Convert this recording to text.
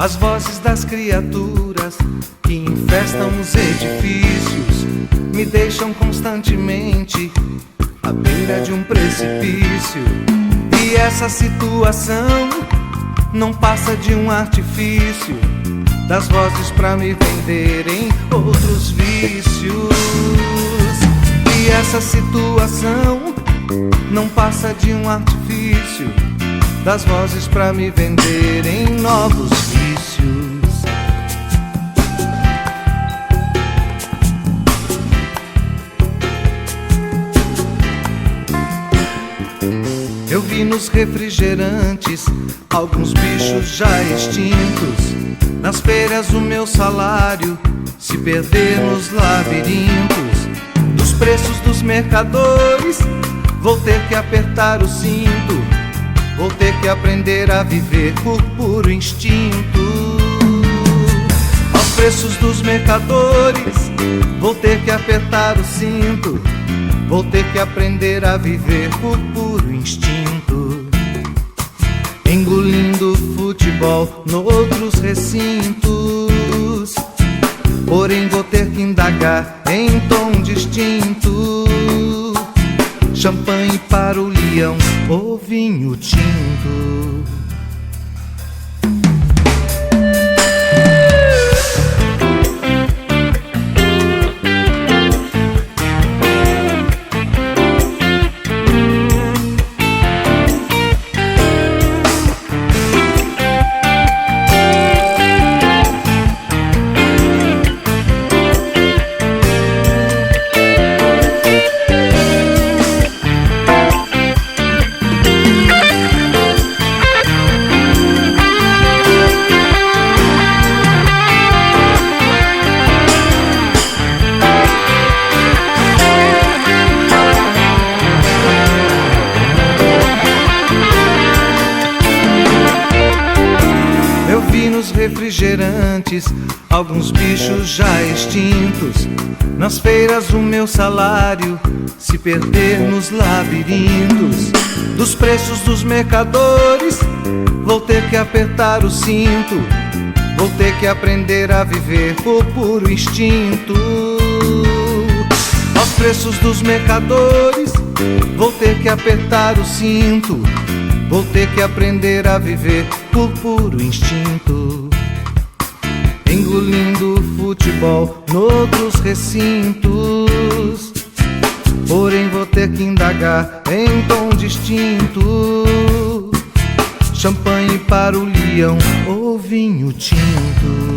As vozes das criaturas que infestam os edifícios me deixam constantemente à beira de um precipício. E essa situação não passa de um artifício das vozes pra me venderem outros vícios. E essa situação não passa de um artifício das vozes pra me venderem novos vícios. Eu vi nos refrigerantes alguns bichos já extintos, nas feiras o meu salário se perder nos labirintos dos preços dos mercadores. Vou ter que apertar o cinto, vou ter que aprender a viver por puro instinto. Aos preços dos mercadores, vou ter que apertar o cinto, vou ter que aprender a viver por puro instinto. Engolindo futebol noutros recintos, porém vou ter que indagar em tom distinto. Champanhe para o leão ou vinho tinto. Refrigerantes, alguns bichos já extintos, nas feiras o meu salário se perder nos labirintos dos preços dos mercadores. Vou ter que apertar o cinto, vou ter que aprender a viver por puro instinto. Aos preços dos mercadores, vou ter que apertar o cinto, vou ter que aprender a viver por puro instinto. Engolindo futebol noutros recintos, porém vou ter que indagar em tom distinto. Champanhe para o leão ou vinho tinto.